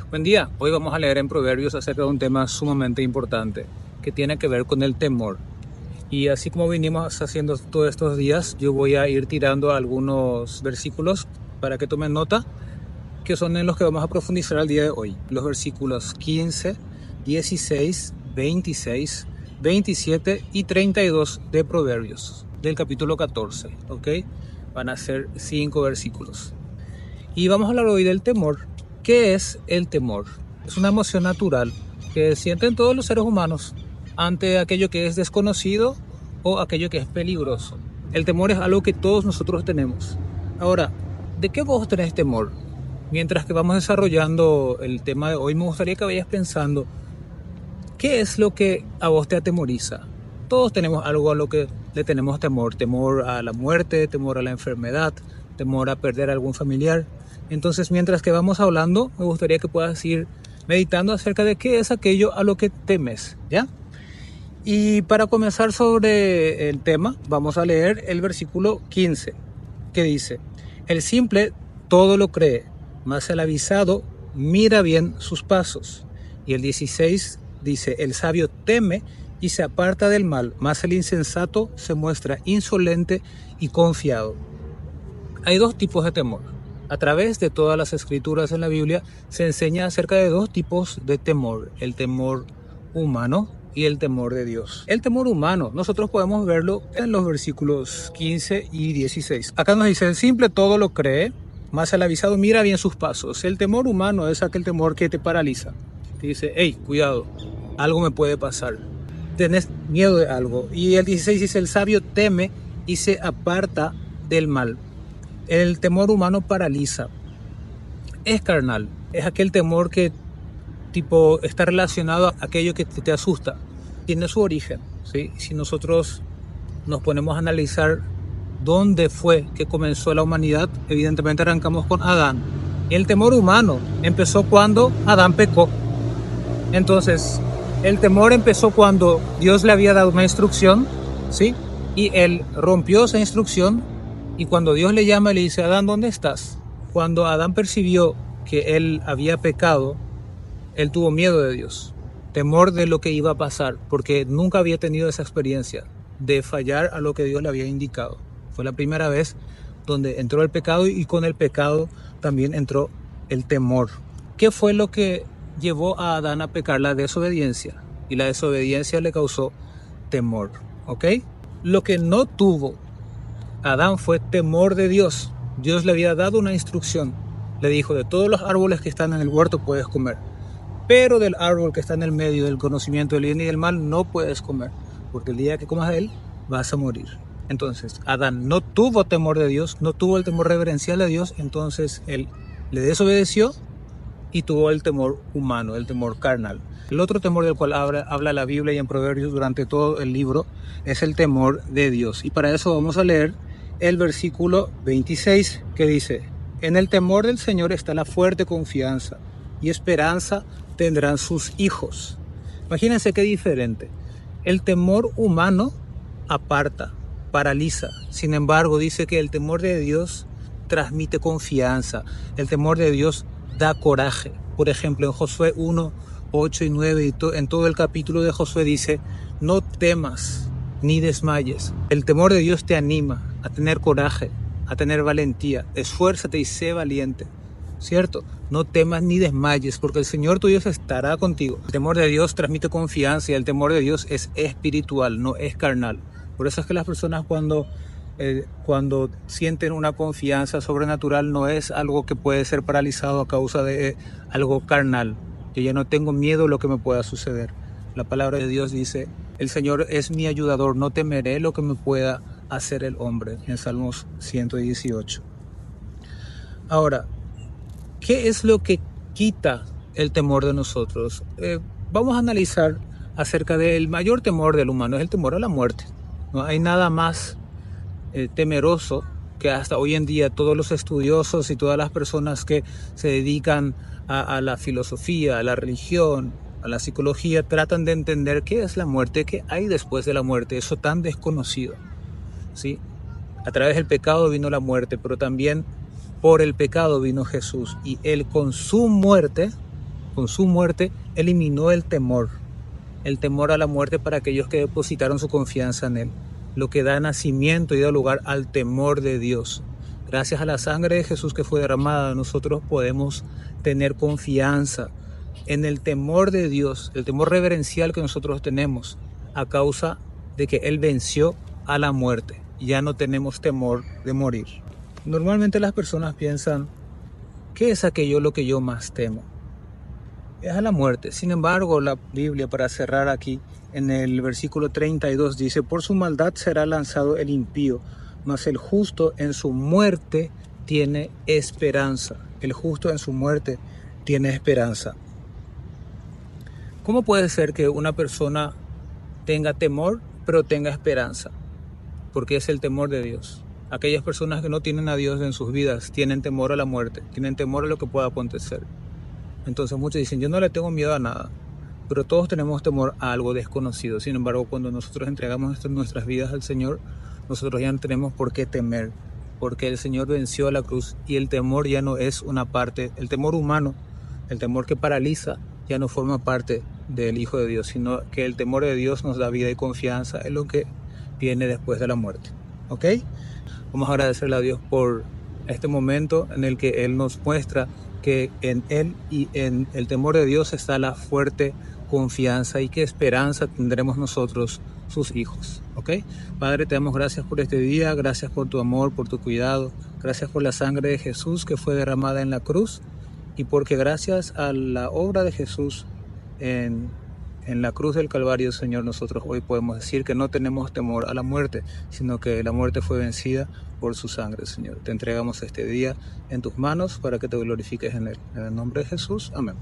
Buen día, hoy vamos a leer en Proverbios acerca de un tema sumamente importante que tiene que ver con el temor. Y así como vinimos haciendo todos estos días, yo voy a ir tirando algunos versículos para que tomen nota, que son en los que vamos a profundizar el día de hoy. Los versículos 15, 16, 26, 27 y 32 de Proverbios, del capítulo 14, ¿ok? Van a ser 5 versículos. Y vamos a hablar hoy del temor. ¿Qué es el temor? Es una emoción natural que sienten todos los seres humanos ante aquello que es desconocido o aquello que es peligroso. El temor es algo que todos nosotros tenemos. Ahora, ¿de qué vos tenés temor? Mientras que vamos desarrollando el tema de hoy, me gustaría que vayas pensando, ¿qué es lo que a vos te atemoriza? Todos tenemos algo a lo que le tenemos temor. Temor a la muerte, temor a la enfermedad, temor a perder a algún familiar. Entonces, mientras que vamos hablando, me gustaría que puedas ir meditando acerca de qué es aquello a lo que temes, ¿ya? Y para comenzar sobre el tema, vamos a leer el versículo 15, que dice: el simple todo lo cree, mas el avisado mira bien sus pasos. Y el 16 dice: el sabio teme y se aparta del mal, mas el insensato se muestra insolente y confiado. Hay dos tipos de temor. A través de todas las escrituras en la Biblia se enseña acerca de dos tipos de temor: el temor humano y el temor de Dios. El temor humano, nosotros podemos verlo en los versículos 15 y 16. Acá nos dice: el simple todo lo cree, mas el avisado mira bien sus pasos. El temor humano es aquel temor que te paraliza. Te dice: hey, cuidado, algo me puede pasar. Tenés miedo de algo. Y el 16 dice: el sabio teme y se aparta del mal. El temor humano paraliza. Es carnal. Es aquel temor que está relacionado a aquello que te asusta. Tiene su origen, ¿sí? Si nosotros nos ponemos a analizar dónde fue que comenzó la humanidad, evidentemente arrancamos con Adán. Y el temor humano empezó cuando Adán pecó. Entonces, el temor empezó cuando Dios le había dado una instrucción, ¿sí? Y él rompió esa instrucción. Y cuando Dios le llama y le dice: Adán, ¿dónde estás? Cuando Adán percibió que él había pecado, él tuvo miedo de Dios, temor de lo que iba a pasar, porque nunca había tenido esa experiencia de fallar a lo que Dios le había indicado. Fue la primera vez donde entró el pecado, y con el pecado también entró el temor. ¿Qué fue lo que llevó a Adán a pecar? La desobediencia. Y la desobediencia le causó temor, ¿ok? Lo que no tuvo Adán fue temor de Dios. Dios le había dado una instrucción. Le dijo: de todos los árboles que están en el huerto puedes comer, pero del árbol que está en el medio del conocimiento del bien y del mal no puedes comer, porque el día que comas de él vas a morir. Entonces Adán no tuvo temor de Dios, no tuvo el temor reverencial de Dios. Entonces él le desobedeció y tuvo el temor humano, el temor carnal. El otro temor del cual habla la Biblia y en Proverbios durante todo el libro es el temor de Dios. Y para eso vamos a leer el versículo 26, que dice: en el temor del Señor está la fuerte confianza, y esperanza tendrán sus hijos. Imagínense qué diferente. El temor humano aparta, paraliza. Sin embargo, dice que el temor de Dios transmite confianza. El temor de Dios da coraje. Por ejemplo, en Josué 1, 8 y 9, y en todo el capítulo de Josué dice: no temas ni desmayes. El temor de Dios te anima a tener coraje, a tener valentía. Esfuérzate y sé valiente, ¿cierto? No temas ni desmayes, porque el Señor tu Dios estará contigo. El temor de Dios transmite confianza, y el temor de Dios es espiritual, no es carnal. Por eso es que las personas cuando sienten una confianza sobrenatural, no es algo que puede ser paralizado a causa de algo carnal. Yo ya no tengo miedo de lo que me pueda suceder. La palabra de Dios dice: el Señor es mi ayudador, no temeré lo que me pueda hacer el hombre, en Salmos 118. Ahora, ¿qué es lo que quita el temor de nosotros? Vamos a analizar acerca del mayor temor del humano: es el temor a la muerte. No hay nada más temeroso que hasta hoy en día todos los estudiosos y todas las personas que se dedican a la filosofía, a la religión, a la psicología, tratan de entender qué es la muerte, qué hay después de la muerte, eso tan desconocido, ¿sí? A través del pecado vino la muerte, pero también por el pecado vino Jesús, y él con su muerte con su muerte, eliminó el temor a la muerte para aquellos que depositaron su confianza en Él, lo que da nacimiento y da lugar al temor de Dios. Gracias a la sangre de Jesús que fue derramada, nosotros podemos tener confianza en el temor de Dios, el temor reverencial que nosotros tenemos a causa de que Él venció a la muerte. Ya no tenemos temor de morir. Normalmente las personas piensan, ¿qué es aquello lo que yo más temo? Es a la muerte. Sin embargo, la Biblia, para cerrar aquí, en el versículo 32 dice, por su maldad será lanzado el impío, mas el justo en su muerte tiene esperanza. El justo en su muerte tiene esperanza. ¿Cómo puede ser que una persona tenga temor, pero tenga esperanza? Porque es el temor de Dios. Aquellas personas que no tienen a Dios en sus vidas tienen temor a la muerte, tienen temor a lo que pueda acontecer. Entonces muchos dicen, yo no le tengo miedo a nada, pero todos tenemos temor a algo desconocido. Sin embargo, cuando nosotros entregamos nuestras vidas al Señor, nosotros ya no tenemos por qué temer, porque el Señor venció a la cruz y el temor ya no es una parte, el temor humano, el temor que paraliza, ya no forma parte del Hijo de Dios, sino que el temor de Dios nos da vida y confianza en lo que viene después de la muerte. ¿Ok? Vamos a agradecerle a Dios por este momento en el que Él nos muestra que en Él y en el temor de Dios está la fuerte confianza y qué esperanza tendremos nosotros, sus hijos. ¿Ok? Padre, te damos gracias por este día, gracias por tu amor, por tu cuidado, gracias por la sangre de Jesús que fue derramada en la cruz y porque gracias a la obra de Jesús en la cruz del Calvario, Señor, nosotros hoy podemos decir que no tenemos temor a la muerte, sino que la muerte fue vencida por su sangre, Señor. Te entregamos este día en tus manos para que te glorifiques en él. En el nombre de Jesús, amén.